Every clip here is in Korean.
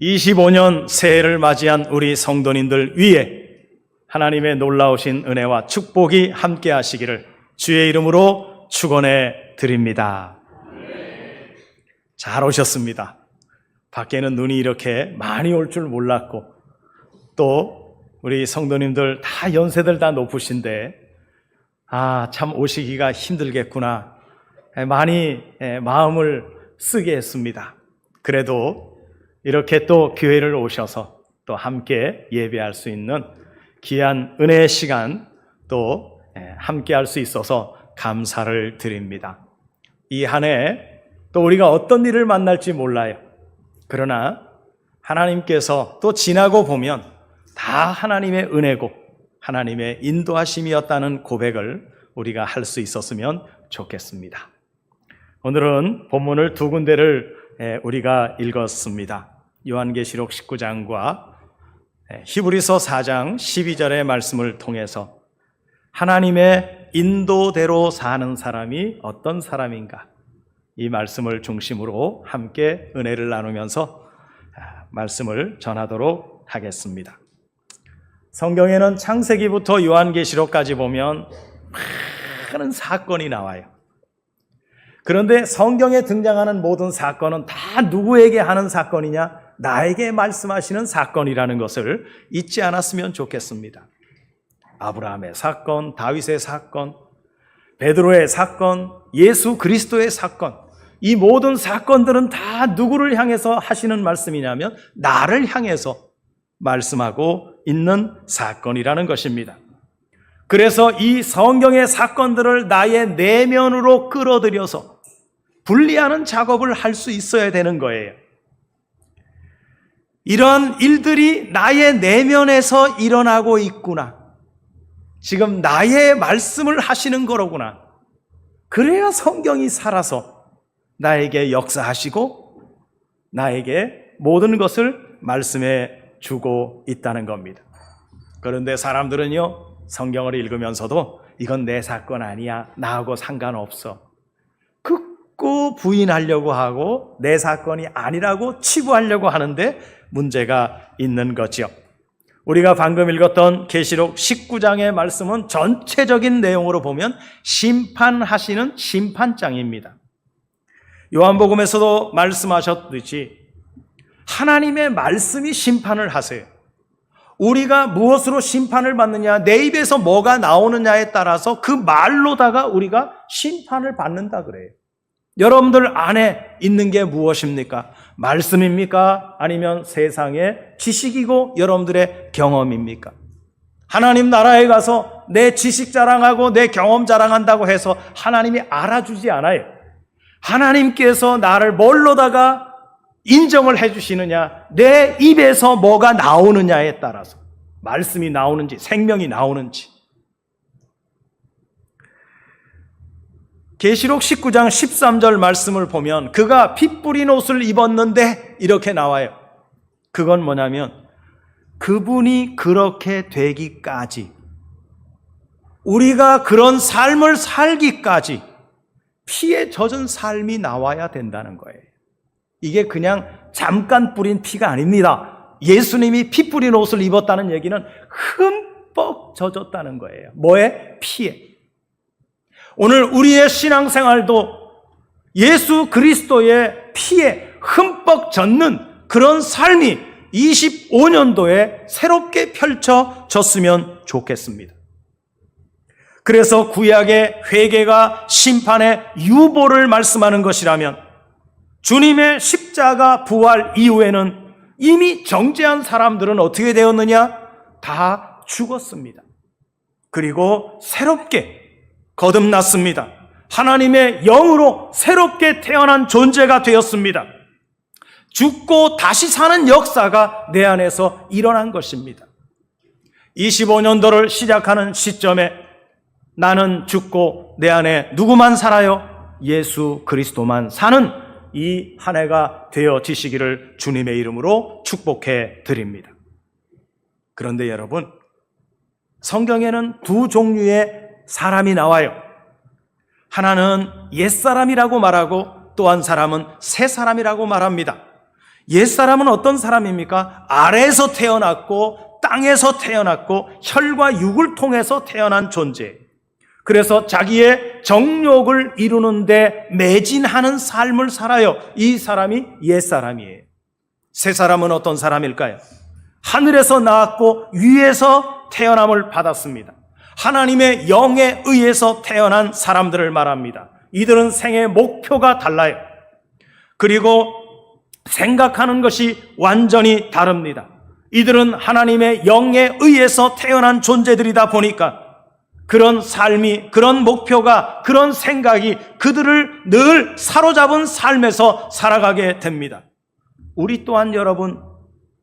25년 새해를 맞이한 우리 성도님들 위해 하나님의 놀라우신 은혜와 축복이 함께 하시기를 주의 이름으로 축원해 드립니다. 잘 오셨습니다. 밖에는 눈이 이렇게 많이 올 줄 몰랐고 또 우리 성도님들 다 연세들 다 높으신데 참 오시기가 힘들겠구나 많이 마음을 쓰게 했습니다. 그래도 이렇게 또 교회를 오셔서 또 함께 예배할 수 있는 귀한 은혜의 시간 또 함께 할 수 있어서 감사를 드립니다. 이 한 해 또 우리가 어떤 일을 만날지 몰라요. 그러나 하나님께서 또 지나고 보면 다 하나님의 은혜고 하나님의 인도하심이었다는 고백을 우리가 할 수 있었으면 좋겠습니다. 오늘은 본문을 두 군데를 우리가 읽었습니다. 요한계시록 19장과 히브리서 4장 12절의 말씀을 통해서 하나님의 인도대로 사는 사람이 어떤 사람인가, 이 말씀을 중심으로 함께 은혜를 나누면서 말씀을 전하도록 하겠습니다. 성경에는 창세기부터 요한계시록까지 보면 많은 사건이 나와요. 그런데 성경에 등장하는 모든 사건은 다 누구에게 하는 사건이냐? 나에게 말씀하시는 사건이라는 것을 잊지 않았으면 좋겠습니다. 아브라함의 사건, 다윗의 사건, 베드로의 사건, 예수 그리스도의 사건, 이 모든 사건들은 다 누구를 향해서 하시는 말씀이냐면 나를 향해서 말씀하고 있는 사건이라는 것입니다. 그래서 이 성경의 사건들을 나의 내면으로 끌어들여서 분리하는 작업을 할 수 있어야 되는 거예요. 이런 일들이 나의 내면에서 일어나고 있구나. 지금 나의 말씀을 하시는 거로구나. 그래야 성경이 살아서 나에게 역사하시고 나에게 모든 것을 말씀해 주고 있다는 겁니다. 그런데 사람들은요, 성경을 읽으면서도 이건 내 사건 아니야, 나하고 상관없어, 극구 부인하려고 하고 내 사건이 아니라고 치부하려고 하는데 문제가 있는 거죠. 우리가 방금 읽었던 계시록 19장의 말씀은 전체적인 내용으로 보면 심판하시는 심판장입니다. 요한복음에서도 말씀하셨듯이 하나님의 말씀이 심판을 하세요. 우리가 무엇으로 심판을 받느냐, 내 입에서 뭐가 나오느냐에 따라서 그 말로다가 우리가 심판을 받는다 그래요. 여러분들 안에 있는 게 무엇입니까? 말씀입니까? 아니면 세상의 지식이고 여러분들의 경험입니까? 하나님 나라에 가서 내 지식 자랑하고 내 경험 자랑한다고 해서 하나님이 알아주지 않아요. 하나님께서 나를 뭘로다가 인정을 해주시느냐, 내 입에서 뭐가 나오느냐에 따라서 말씀이 나오는지 생명이 나오는지. 계시록 19장 13절 말씀을 보면 그가 피 뿌린 옷을 입었는데 이렇게 나와요. 그건 뭐냐면 그분이 그렇게 되기까지, 우리가 그런 삶을 살기까지 피에 젖은 삶이 나와야 된다는 거예요. 이게 그냥 잠깐 뿌린 피가 아닙니다. 예수님이 피 뿌린 옷을 입었다는 얘기는 흠뻑 젖었다는 거예요. 뭐에? 피에. 오늘 우리의 신앙생활도 예수 그리스도의 피에 흠뻑 젖는 그런 삶이 25년도에 새롭게 펼쳐졌으면 좋겠습니다. 그래서 구약의 회개가 심판의 유보를 말씀하는 것이라면 주님의 십자가 부활 이후에는 이미 정죄한 사람들은 어떻게 되었느냐? 다 죽었습니다. 그리고 새롭게 거듭났습니다. 하나님의 영으로 새롭게 태어난 존재가 되었습니다. 죽고 다시 사는 역사가 내 안에서 일어난 것입니다. 25년도를 시작하는 시점에 나는 죽고 내 안에 누구만 살아요? 예수 그리스도만 사는 이 한 해가 되어지시기를 주님의 이름으로 축복해 드립니다. 그런데 여러분, 성경에는 두 종류의 사람이 나와요. 하나는 옛사람이라고 말하고 또 한 사람은 새사람이라고 말합니다. 옛사람은 어떤 사람입니까? 아래에서 태어났고 땅에서 태어났고 혈과 육을 통해서 태어난 존재. 그래서 자기의 정욕을 이루는데 매진하는 삶을 살아요. 이 사람이 옛사람이에요. 새사람은 어떤 사람일까요? 하늘에서 나왔고 위에서 태어남을 받았습니다. 하나님의 영에 의해서 태어난 사람들을 말합니다. 이들은 생의 목표가 달라요. 그리고 생각하는 것이 완전히 다릅니다. 이들은 하나님의 영에 의해서 태어난 존재들이다 보니까 그런 삶이, 그런 목표가, 그런 생각이 그들을 늘 사로잡은 삶에서 살아가게 됩니다. 우리 또한 여러분,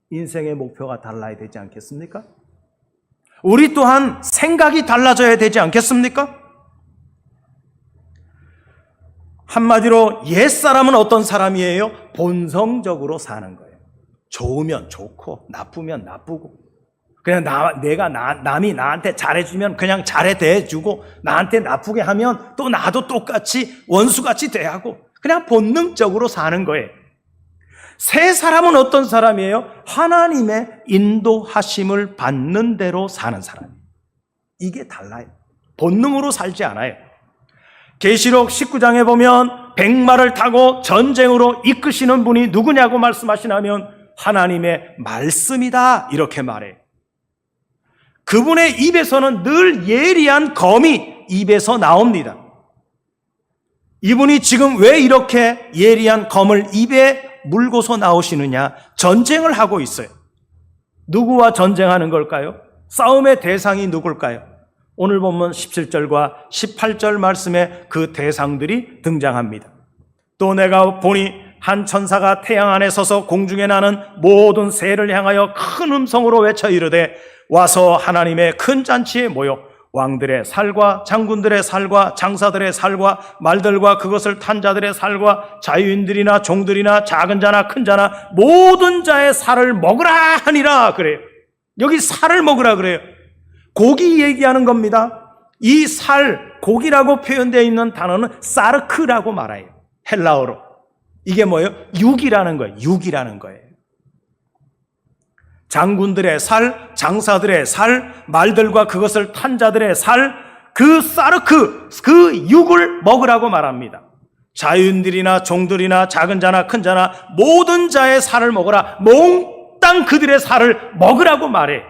인생의 목표가 달라야 되지 않겠습니까? 우리 또한 생각이 달라져야 되지 않겠습니까? 한마디로 옛사람은 어떤 사람이에요? 본성적으로 사는 거예요. 좋으면 좋고 나쁘면 나쁘고 그냥 남이 나한테 잘해주면 그냥 잘해 대해주고 나한테 나쁘게 하면 또 나도 똑같이 원수같이 대하고 그냥 본능적으로 사는 거예요. 새 사람은 어떤 사람이에요? 하나님의 인도하심을 받는 대로 사는 사람이에요. 이게 달라요. 본능으로 살지 않아요. 계시록 19장에 보면 백마를 타고 전쟁으로 이끄시는 분이 누구냐고 말씀하시냐면 하나님의 말씀이다 이렇게 말해요. 그분의 입에서는 늘 예리한 검이 입에서 나옵니다. 이분이 지금 왜 이렇게 예리한 검을 입에 물고서 나오시느냐? 전쟁을 하고 있어요. 누구와 전쟁하는 걸까요? 싸움의 대상이 누굴까요? 오늘 본문 17절과 18절 말씀에 그 대상들이 등장합니다. 또 내가 보니 한 천사가 태양 안에 서서 공중에 나는 모든 새를 향하여 큰 음성으로 외쳐 이르되 와서 하나님의 큰 잔치에 모여 왕들의 살과 장군들의 살과 장사들의 살과 말들과 그것을 탄 자들의 살과 자유인들이나 종들이나 작은 자나 큰 자나 모든 자의 살을 먹으라 하니라 그래요. 여기 살을 먹으라 그래요. 고기 얘기하는 겁니다. 이 살, 고기라고 표현되어 있는 단어는 사르크라고 말해요. 헬라어로. 이게 뭐예요? 육이라는 거예요. 육이라는 거예요. 장군들의 살, 장사들의 살, 말들과 그것을 탄 자들의 살, 그 사르크, 그 육을 먹으라고 말합니다. 자유인들이나 종들이나 작은 자나 큰 자나 모든 자의 살을 먹으라. 몽땅 그들의 살을 먹으라고 말해.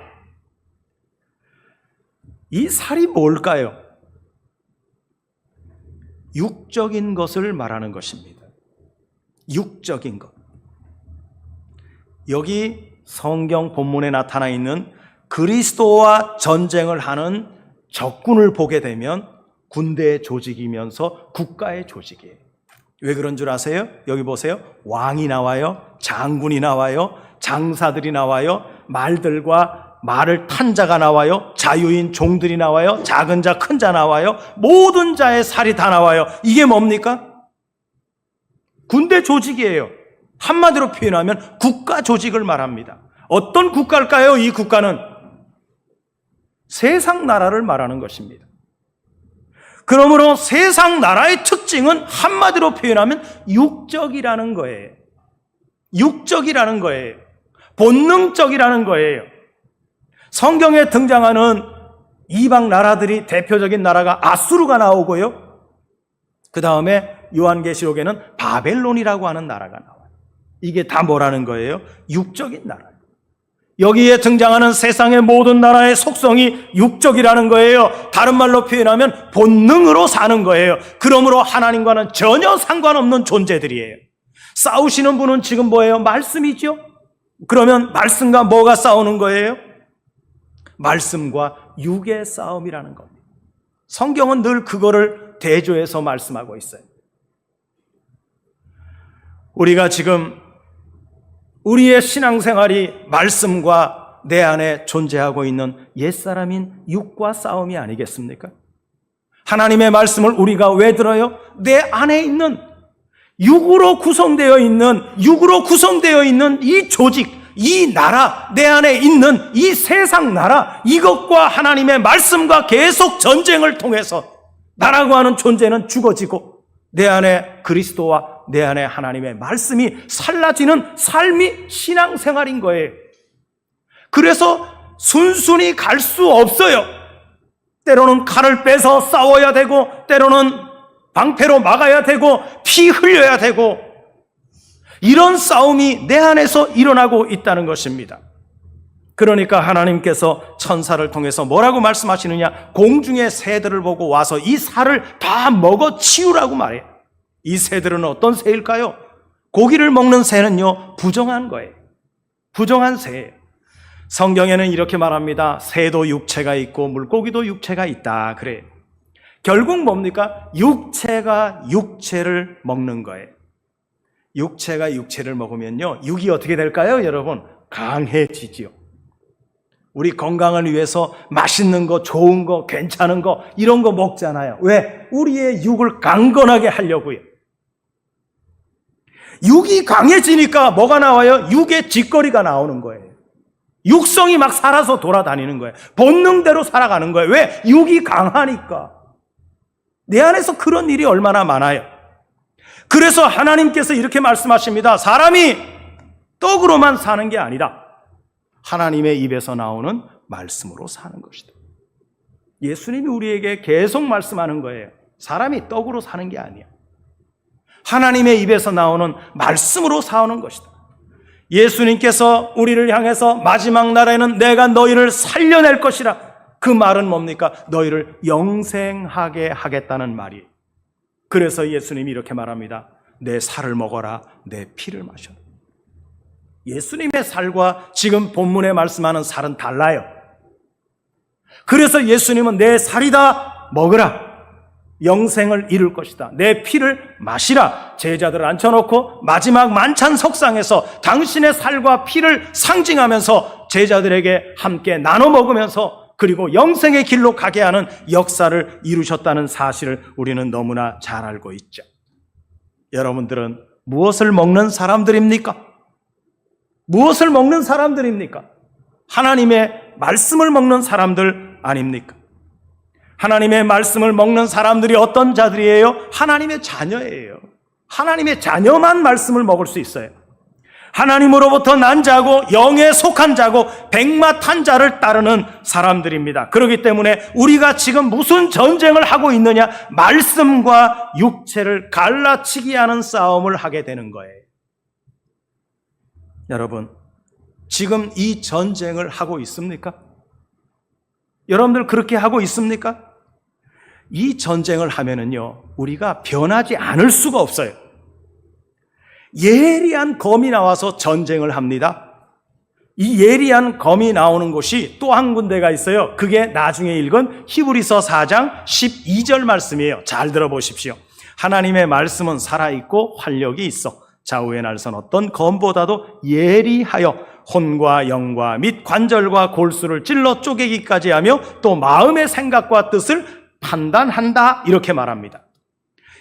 이 살이 뭘까요? 육적인 것을 말하는 것입니다. 육적인 것. 여기 성경 본문에 나타나 있는 그리스도와 전쟁을 하는 적군을 보게 되면 군대의 조직이면서 국가의 조직이에요. 왜 그런 줄 아세요? 여기 보세요. 왕이 나와요. 장군이 나와요. 장사들이 나와요. 말들과 말을 탄 자가 나와요. 자유인 종들이 나와요. 작은 자, 큰 자 나와요. 모든 자의 살이 다 나와요. 이게 뭡니까? 군대 조직이에요. 한마디로 표현하면 국가 조직을 말합니다. 어떤 국가일까요? 이 국가는 세상 나라를 말하는 것입니다. 그러므로 세상 나라의 특징은 한마디로 표현하면 육적이라는 거예요. 육적이라는 거예요. 본능적이라는 거예요. 성경에 등장하는 이방 나라들이 대표적인 나라가 아수르가 나오고요. 그 다음에 요한계시록에는 바벨론이라고 하는 나라가 나와요. 이게 다 뭐라는 거예요? 육적인 나라예요. 여기에 등장하는 세상의 모든 나라의 속성이 육적이라는 거예요. 다른 말로 표현하면 본능으로 사는 거예요. 그러므로 하나님과는 전혀 상관없는 존재들이에요. 싸우시는 분은 지금 뭐예요? 말씀이죠? 그러면 말씀과 뭐가 싸우는 거예요? 말씀과 육의 싸움이라는 겁니다. 성경은 늘 그거를 대조해서 말씀하고 있어요. 우리가 지금 우리의 신앙생활이 말씀과 내 안에 존재하고 있는 옛사람인 육과 싸움이 아니겠습니까? 하나님의 말씀을 우리가 왜 들어요? 내 안에 있는 육으로 구성되어 있는 이 조직, 이 나라, 내 안에 있는 이 세상 나라, 이것과 하나님의 말씀과 계속 전쟁을 통해서 나라고 하는 존재는 죽어지고 내 안에 그리스도와 내 안에 하나님의 말씀이 살라지는 삶이 신앙생활인 거예요. 그래서 순순히 갈 수 없어요. 때로는 칼을 빼서 싸워야 되고, 때로는 방패로 막아야 되고, 피 흘려야 되고, 이런 싸움이 내 안에서 일어나고 있다는 것입니다. 그러니까 하나님께서 천사를 통해서 뭐라고 말씀하시느냐? 공중의 새들을 보고 와서 이 살을 다 먹어 치우라고 말해요. 이 새들은 어떤 새일까요? 고기를 먹는 새는요, 부정한 거예요. 부정한 새예요. 성경에는 이렇게 말합니다. 새도 육체가 있고 물고기도 육체가 있다. 그래요. 결국 뭡니까? 육체가 육체를 먹는 거예요. 육체가 육체를 먹으면요, 육이 어떻게 될까요? 여러분, 강해지지요. 우리 건강을 위해서 맛있는 거, 좋은 거, 괜찮은 거, 이런 거 먹잖아요. 왜? 우리의 육을 강건하게 하려고요. 육이 강해지니까 뭐가 나와요? 육의 짓거리가 나오는 거예요. 육성이 막 살아서 돌아다니는 거예요. 본능대로 살아가는 거예요. 왜? 육이 강하니까. 내 안에서 그런 일이 얼마나 많아요. 그래서 하나님께서 이렇게 말씀하십니다. 사람이 떡으로만 사는 게 아니라 하나님의 입에서 나오는 말씀으로 사는 것이다. 예수님이 우리에게 계속 말씀하는 거예요. 사람이 떡으로 사는 게 아니야. 하나님의 입에서 나오는 말씀으로 사는 것이다. 예수님께서 우리를 향해서 마지막 날에는 내가 너희를 살려낼 것이라. 그 말은 뭡니까? 너희를 영생하게 하겠다는 말이에요. 그래서 예수님이 이렇게 말합니다. 내 살을 먹어라, 내 피를 마셔라. 예수님의 살과 지금 본문에 말씀하는 살은 달라요. 그래서 예수님은 내 살이다 먹으라, 영생을 이룰 것이다, 내 피를 마시라. 제자들을 앉혀놓고 마지막 만찬 석상에서 당신의 살과 피를 상징하면서 제자들에게 함께 나눠 먹으면서 그리고 영생의 길로 가게 하는 역사를 이루셨다는 사실을 우리는 너무나 잘 알고 있죠. 여러분들은 무엇을 먹는 사람들입니까? 무엇을 먹는 사람들입니까? 하나님의 말씀을 먹는 사람들 아닙니까? 하나님의 말씀을 먹는 사람들이 어떤 자들이에요? 하나님의 자녀예요. 하나님의 자녀만 말씀을 먹을 수 있어요. 하나님으로부터 난 자고 영에 속한 자고 백마탄 자를 따르는 사람들입니다. 그렇기 때문에 우리가 지금 무슨 전쟁을 하고 있느냐? 말씀과 육체를 갈라치기 하는 싸움을 하게 되는 거예요. 여러분, 지금 이 전쟁을 하고 있습니까? 여러분들 그렇게 하고 있습니까? 이 전쟁을 하면은요, 우리가 변하지 않을 수가 없어요. 예리한 검이 나와서 전쟁을 합니다. 이 예리한 검이 나오는 곳이 또 한 군데가 있어요. 그게 나중에 읽은 히브리서 4장 12절 말씀이에요. 잘 들어보십시오. 하나님의 말씀은 살아있고 활력이 있어 좌우의 날선 어떤 검보다도 예리하여 혼과 영과 및 관절과 골수를 찔러 쪼개기까지 하며 또 마음의 생각과 뜻을 판단한다, 이렇게 말합니다.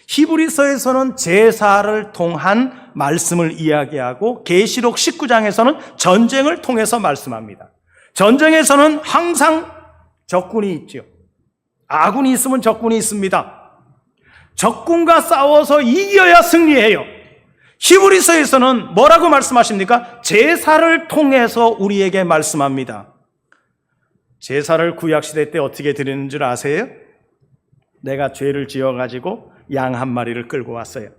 히브리서에서는 제사를 통한 말씀을 이야기하고 계시록 19장에서는 전쟁을 통해서 말씀합니다. 전쟁에서는 항상 적군이 있죠. 아군이 있으면 적군이 있습니다. 적군과 싸워서 이겨야 승리해요. 히브리서에서는 뭐라고 말씀하십니까? 제사를 통해서 우리에게 말씀합니다. 제사를 구약시대 때 어떻게 드리는 줄 아세요? 내가 죄를 지어가지고 양 한 마리를 끌고 왔어요.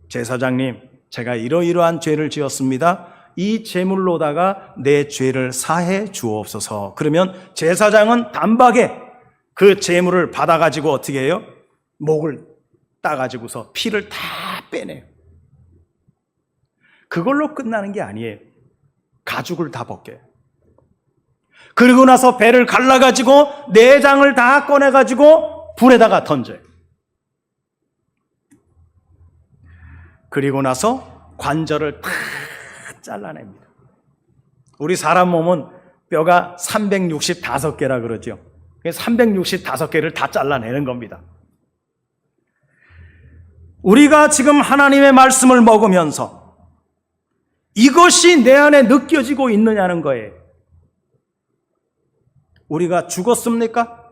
제사장님, 제가 이러이러한 죄를 지었습니다. 이 제물로다가 내 죄를 사해 주옵소서. 그러면 제사장은 단박에 그 제물을 받아가지고 어떻게 해요? 목을 따가지고서 피를 다 빼내요. 그걸로 끝나는 게 아니에요. 가죽을 다 벗겨요. 그리고 나서 배를 갈라가지고 내장을 다 꺼내가지고 불에다가 던져요. 그리고 나서 관절을 다 잘라냅니다. 우리 사람 몸은 뼈가 365개라 그러죠. 365개를 다 잘라내는 겁니다. 우리가 지금 하나님의 말씀을 먹으면서 이것이 내 안에 느껴지고 있느냐는 거예요. 우리가 죽었습니까?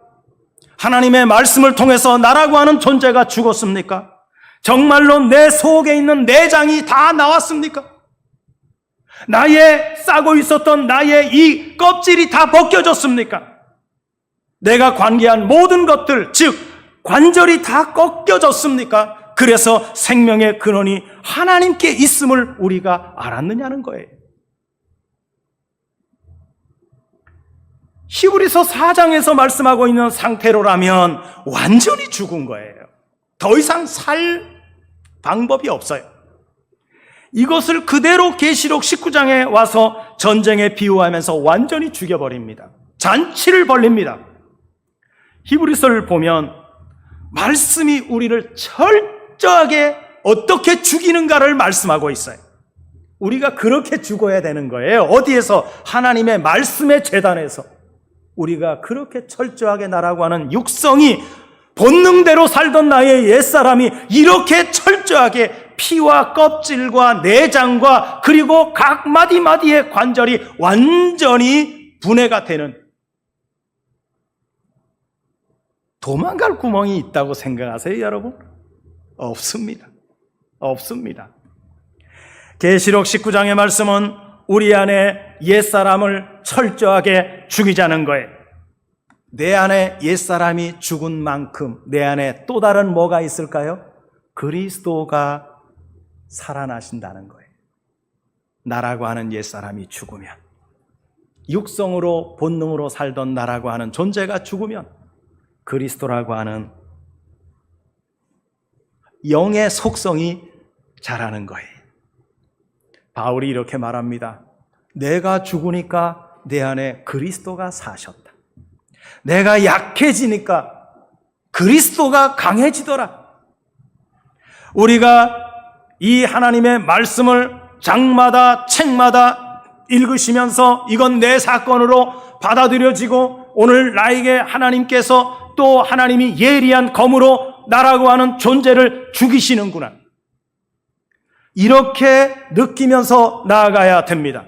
하나님의 말씀을 통해서 나라고 하는 존재가 죽었습니까? 정말로 내 속에 있는 내장이 다 나왔습니까? 나의 싸고 있었던 나의 이 껍질이 다 벗겨졌습니까? 내가 관계한 모든 것들, 즉 관절이 다 꺾여졌습니까? 그래서 생명의 근원이 하나님께 있음을 우리가 알았느냐는 거예요. 히브리서 4장에서 말씀하고 있는 상태로라면 완전히 죽은 거예요. 더 이상 살 방법이 없어요. 이것을 그대로 계시록 19장에 와서 전쟁에 비유하면서 완전히 죽여버립니다. 잔치를 벌립니다. 히브리서를 보면 말씀이 우리를 철저하게 어떻게 죽이는가를 말씀하고 있어요. 우리가 그렇게 죽어야 되는 거예요. 어디에서? 하나님의 말씀의 재단에서 우리가 그렇게 철저하게 나라고 하는 육성이 본능대로 살던 나의 옛사람이 이렇게 철저하게 피와 껍질과 내장과 그리고 각 마디마디의 관절이 완전히 분해가 되는, 도망갈 구멍이 있다고 생각하세요, 여러분? 없습니다. 없습니다. 계시록 19장의 말씀은 우리 안에 옛사람을 철저하게 죽이자는 거예요. 내 안에 옛사람이 죽은 만큼 내 안에 또 다른 뭐가 있을까요? 그리스도가 살아나신다는 거예요. 나라고 하는 옛사람이 죽으면, 육성으로 본능으로 살던 나라고 하는 존재가 죽으면 그리스도라고 하는 영의 속성이 자라는 거예요. 바울이 이렇게 말합니다. 내가 죽으니까 내 안에 그리스도가 사셨다. 내가 약해지니까 그리스도가 강해지더라. 우리가 이 하나님의 말씀을 장마다 책마다 읽으시면서 이건 내 사건으로 받아들여지고 오늘 나에게 하나님께서 또 하나님이 예리한 검으로 나라고 하는 존재를 죽이시는구나, 이렇게 느끼면서 나아가야 됩니다.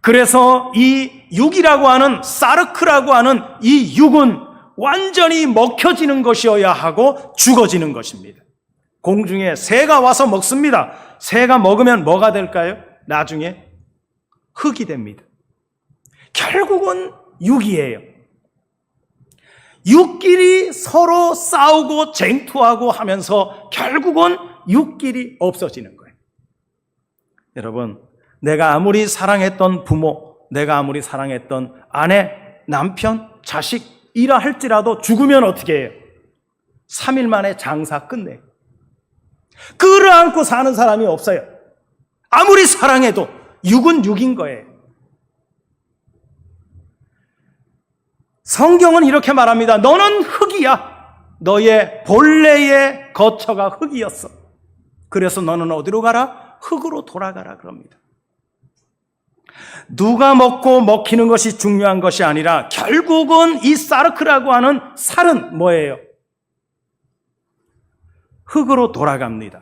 그래서 이 육이라고 하는, 사르크라고 하는 이 육은 완전히 먹혀지는 것이어야 하고 죽어지는 것입니다. 공중에 새가 와서 먹습니다. 새가 먹으면 뭐가 될까요? 나중에 흙이 됩니다. 결국은 육이에요. 육끼리 서로 싸우고 쟁투하고 하면서 결국은 육끼리 없어지는 거예요. 여러분, 내가 아무리 사랑했던 부모, 내가 아무리 사랑했던 아내, 남편, 자식이라 할지라도 죽으면 어떻게 해요? 3일 만에 장사 끝내요. 끌어안고 사는 사람이 없어요. 아무리 사랑해도 육은 육인 거예요. 성경은 이렇게 말합니다. 너는 흙이야. 너의 본래의 거처가 흙이었어. 그래서 너는 어디로 가라? 흙으로 돌아가라 그럽니다. 누가 먹고 먹히는 것이 중요한 것이 아니라 결국은 이 사르크라고 하는 살은 뭐예요? 흙으로 돌아갑니다.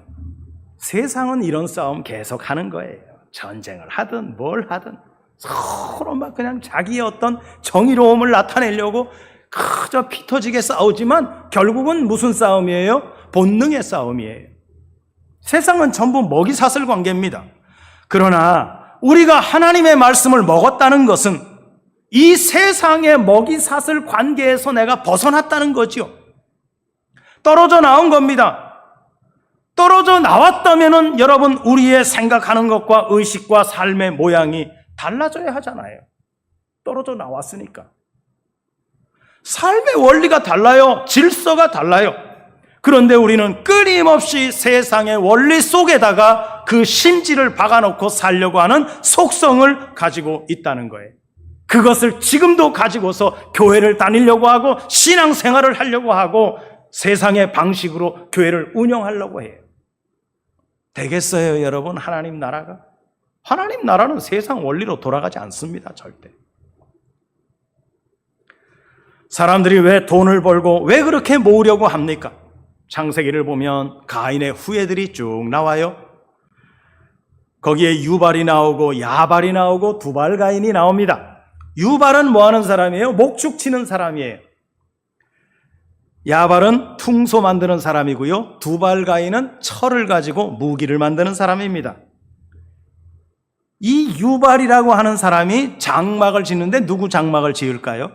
세상은 이런 싸움 계속 하는 거예요. 전쟁을 하든 뭘 하든 서로 막 그냥 자기의 어떤 정의로움을 나타내려고 그저 피 터지게 싸우지만 결국은 무슨 싸움이에요? 본능의 싸움이에요. 세상은 전부 먹이사슬 관계입니다. 그러나 우리가 하나님의 말씀을 먹었다는 것은 이 세상의 먹이사슬 관계에서 내가 벗어났다는 거죠. 떨어져 나온 겁니다. 떨어져 나왔다면은 여러분, 우리의 생각하는 것과 의식과 삶의 모양이 달라져야 하잖아요. 떨어져 나왔으니까. 삶의 원리가 달라요. 질서가 달라요. 그런데 우리는 끊임없이 세상의 원리 속에다가 그 심지를 박아놓고 살려고 하는 속성을 가지고 있다는 거예요. 그것을 지금도 가지고서 교회를 다니려고 하고 신앙생활을 하려고 하고 세상의 방식으로 교회를 운영하려고 해요. 되겠어요, 여러분? 하나님 나라가? 하나님 나라는 세상 원리로 돌아가지 않습니다, 절대. 사람들이 왜 돈을 벌고 왜 그렇게 모으려고 합니까? 창세기를 보면 가인의 후예들이 쭉 나와요. 거기에 유발이 나오고 야발이 나오고 두발가인이 나옵니다. 유발은 뭐 하는 사람이에요? 목축 치는 사람이에요. 야발은 퉁소 만드는 사람이고요. 두발가인은 철을 가지고 무기를 만드는 사람입니다. 이 유발이라고 하는 사람이 장막을 짓는데 누구 장막을 지을까요?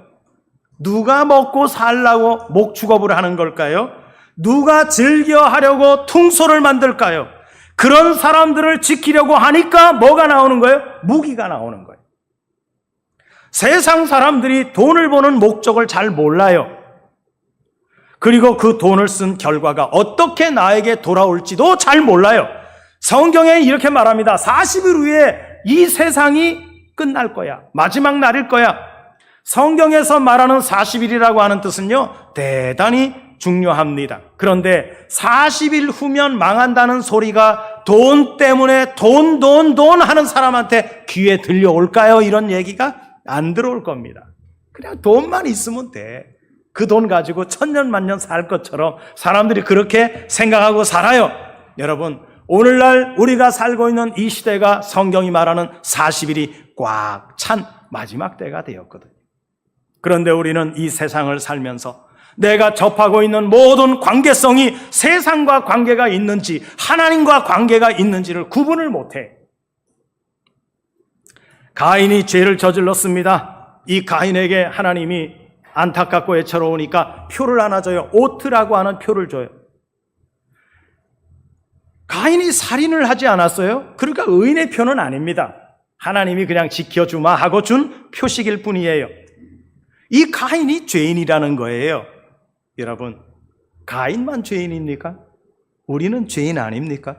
누가 먹고 살라고 목축업을 하는 걸까요? 누가 즐겨하려고 퉁소를 만들까요? 그런 사람들을 지키려고 하니까 뭐가 나오는 거예요? 무기가 나오는 거예요. 세상 사람들이 돈을 버는 목적을 잘 몰라요. 그리고 그 돈을 쓴 결과가 어떻게 나에게 돌아올지도 잘 몰라요. 성경에 이렇게 말합니다. 40일 후에 이 세상이 끝날 거야. 마지막 날일 거야. 성경에서 말하는 40일이라고 하는 뜻은요, 대단히 중요합니다. 그런데 40일 후면 망한다는 소리가 돈 때문에 돈 하는 사람한테 귀에 들려올까요? 이런 얘기가 안 들어올 겁니다. 그냥 돈만 있으면 돼. 그 돈 가지고 천년 만년 살 것처럼 사람들이 그렇게 생각하고 살아요. 여러분, 오늘날 우리가 살고 있는 이 시대가 성경이 말하는 40일이 꽉 찬 마지막 때가 되었거든요. 그런데 우리는 이 세상을 살면서 내가 접하고 있는 모든 관계성이 세상과 관계가 있는지 하나님과 관계가 있는지를 구분을 못해. 가인이 죄를 저질렀습니다. 이 가인에게 하나님이 안타깝고 애처로우니까 표를 하나 줘요. 오트라고 하는 표를 줘요. 가인이 살인을 하지 않았어요? 그러니까 의인의 표는 아닙니다. 하나님이 그냥 지켜주마 하고 준 표식일 뿐이에요. 이 가인이 죄인이라는 거예요. 여러분, 가인만 죄인입니까? 우리는 죄인 아닙니까?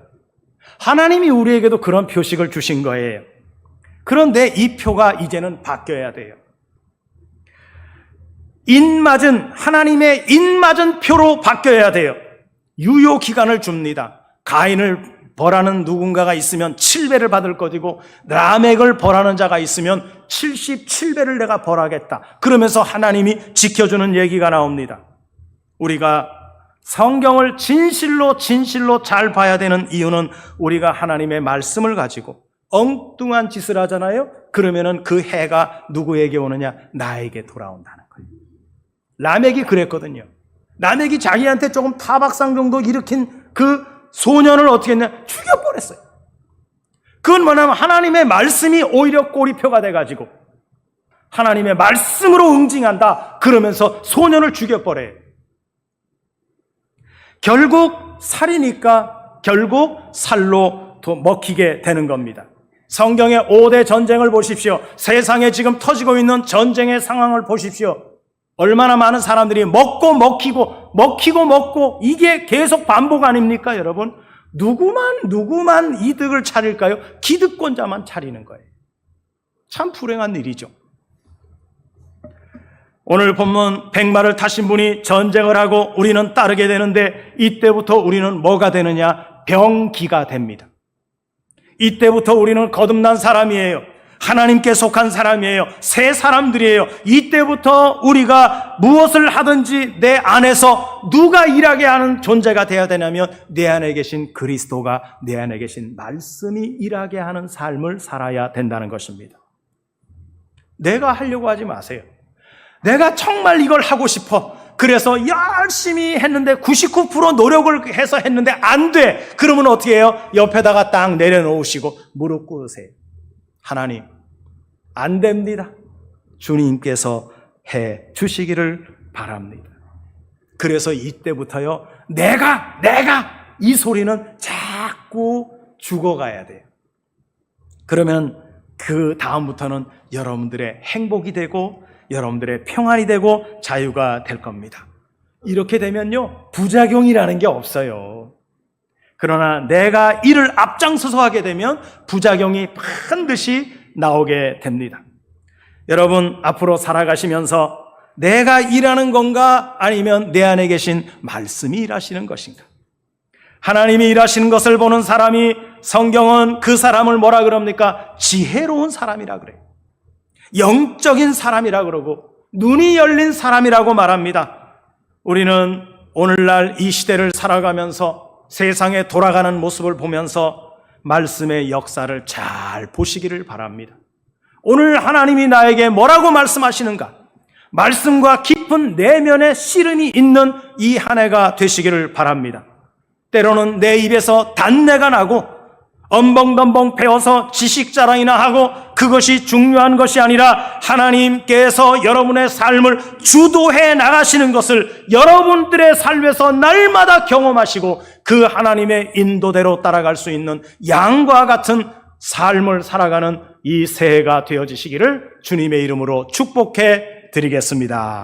하나님이 우리에게도 그런 표식을 주신 거예요. 그런데 이 표가 이제는 바뀌어야 돼요. 하나님의 인맞은 표로 바뀌어야 돼요. 유효 기간을 줍니다. 가인을 벌하는 누군가가 있으면 7배를 받을 것이고 라멕을 벌하는 자가 있으면 77배를 내가 벌하겠다. 그러면서 하나님이 지켜주는 얘기가 나옵니다. 우리가 성경을 진실로 잘 봐야 되는 이유는 우리가 하나님의 말씀을 가지고 엉뚱한 짓을 하잖아요. 그러면은 그 해가 누구에게 오느냐? 나에게 돌아온다는 거예요. 라멕이 그랬거든요. 라멕이 자기한테 조금 타박상 정도 일으킨 그 소년을 어떻게 했냐? 죽여버렸어요. 그건 뭐냐면 하나님의 말씀이 오히려 꼬리표가 돼가지고 하나님의 말씀으로 응징한다. 그러면서 소년을 죽여버려요. 결국 살이니까 결국 살로 먹히게 되는 겁니다. 성경의 5대 전쟁을 보십시오. 세상에 지금 터지고 있는 전쟁의 상황을 보십시오. 얼마나 많은 사람들이 먹고 먹고 이게 계속 반복 아닙니까, 여러분? 누구만 이득을 차릴까요? 기득권자만 차리는 거예요. 참 불행한 일이죠. 오늘 본문 백마를 타신 분이 전쟁을 하고 우리는 따르게 되는데 이때부터 우리는 뭐가 되느냐? 병기가 됩니다. 이때부터 우리는 거듭난 사람이에요. 하나님께 속한 사람이에요. 새 사람들이에요. 이때부터 우리가 무엇을 하든지 내 안에서 누가 일하게 하는 존재가 되어야 되냐면 내 안에 계신 그리스도가, 내 안에 계신 말씀이 일하게 하는 삶을 살아야 된다는 것입니다. 내가 하려고 하지 마세요. 내가 정말 이걸 하고 싶어. 그래서 열심히 했는데 99% 노력을 해서 했는데 안 돼. 그러면 어떻게 해요? 옆에다가 딱 내려놓으시고 무릎 꿇으세요. 하나님, 안 됩니다. 주님께서 해 주시기를 바랍니다. 그래서 이때부터요, 내가 이 소리는 자꾸 죽어가야 돼요. 그러면 그 다음부터는 여러분들의 행복이 되고 여러분들의 평안이 되고 자유가 될 겁니다. 이렇게 되면요, 부작용이라는 게 없어요. 그러나 내가 이를 앞장서서 하게 되면 부작용이 반드시 나오게 됩니다. 여러분, 앞으로 살아가시면서 내가 일하는 건가 아니면 내 안에 계신 말씀이 일하시는 것인가? 하나님이 일하시는 것을 보는 사람이, 성경은 그 사람을 뭐라 그럽니까? 지혜로운 사람이라 그래요. 영적인 사람이라 그러고 눈이 열린 사람이라고 말합니다. 우리는 오늘날 이 시대를 살아가면서 세상에 돌아가는 모습을 보면서 말씀의 역사를 잘 보시기를 바랍니다. 오늘 하나님이 나에게 뭐라고 말씀하시는가? 말씀과 깊은 내면의 씨름이 있는 이 한 해가 되시기를 바랍니다. 때로는 내 입에서 단내가 나고 엄벙덤벙 배워서 지식 자랑이나 하고 그것이 중요한 것이 아니라 하나님께서 여러분의 삶을 주도해 나가시는 것을 여러분들의 삶에서 날마다 경험하시고 그 하나님의 인도대로 따라갈 수 있는 양과 같은 삶을 살아가는 이 새해가 되어지시기를 주님의 이름으로 축복해 드리겠습니다.